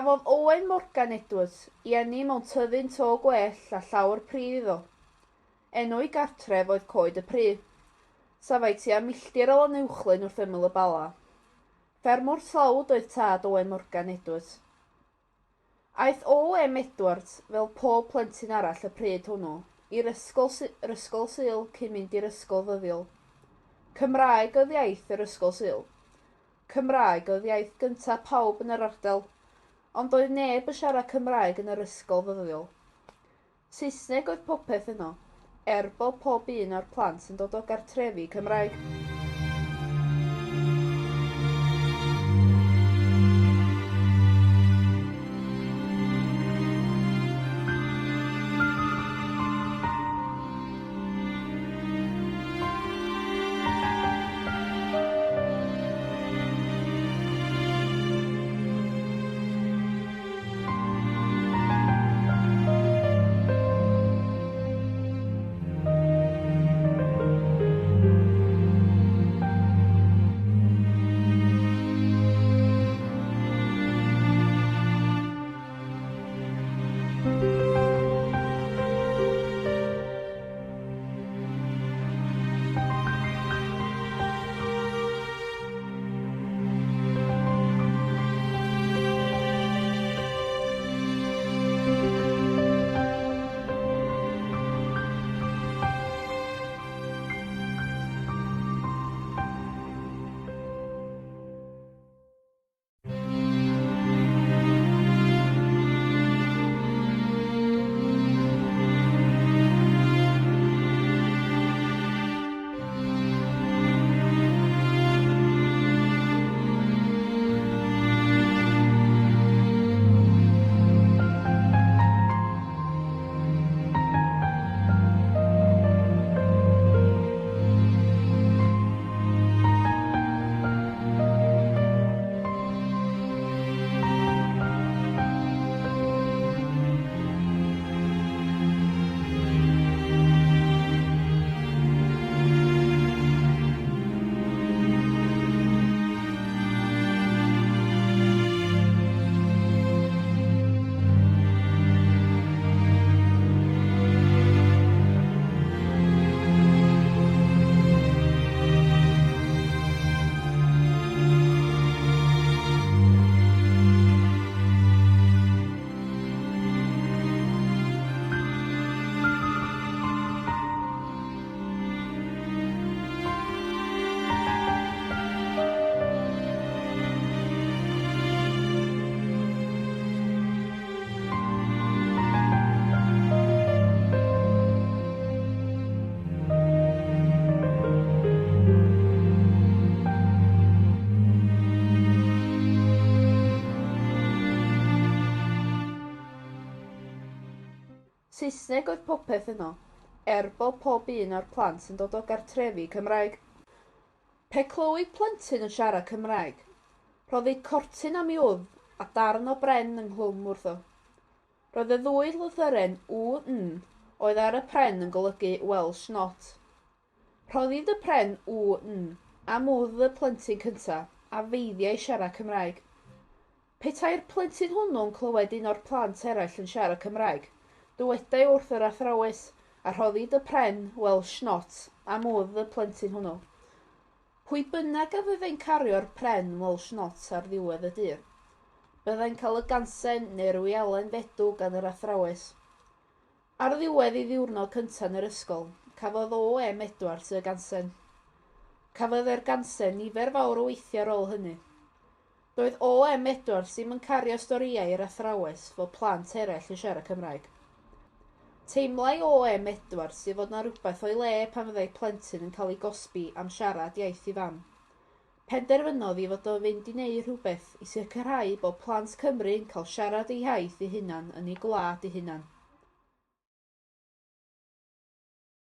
Cafodd Owen Morgan Edwards I eni mewn tyddyn to gwell a llawr pridd iddo. Enw I gartref oedd Coed y Pridd. Safai tua milltir o Lanuwchlyn wrth ymyl y Bala. Ffermwr tlawd oedd tad Owen Morgan Edwards. Aeth O.M. Edwards, fel pob plentyn arall y pryd hwnnw, i'r ysgol Sul cyn mynd i'r ysgol ddyddiol. Cymraeg oedd iaith yr ysgol Sul. Cymraeg oedd iaith gyntaf pawb yn yr ardal, ond doedd neb yn siarad Cymraeg yn yr ysgol ddyddiol. Saesneg oedd popeth yno, bod pob un o'r plant yn dod o gartrefi Cymraeg. Saesneg oedd popeth yno, bod pob un o'r plant yn dod o gartrefi Cymraeg. Pe clywyd plentyn yn siarad Cymraeg, roedd ei cortyn am ei wddf a darn o bren ynghlwm wrtho. Roedd y ddwy lythyren W-N oedd ar y pren yn golygu Welsh Not. Rhoddid y pren W-N am wddf y plentyn cyntaf a feiddiau siarad Cymraeg. Petai'r plentyn hwnnw'n clywed un o'r plant eraill yn siarad Cymraeg, dywedai wrth yr athrawes a rhoddid y pren Welsh Not am wddf y plentyn hwnnw. Pwy bynnag a fyddai'n cario'r pren Welsh Not ar ddiwedd y dydd, byddai'n cael y gansen neu'r wialen fedw gan yr athrawes. Ar ddiwedd ei ddiwrnod cyntaf yn yr ysgol, cafodd O.M. Edwards y gansen. Cafodd e'r gansen nifer fawr o weithiau ar ôl hynny. Doedd O.M. Edwards ddim yn cario storïau i'r athrawes fel plant eraill yn siarad Cymraeg. Teimlai O.M. Edwards i fod na rhywbeth o'i le pan fyddai plentyn yn cael ei gosbi am siarad iaith ei fam. Penderfynodd i fod o fynd i wneud rhywbeth i sicrhau bod plant Cymru yn cael siarad eu iaith eu hunan yn eu gwlad eu hunan.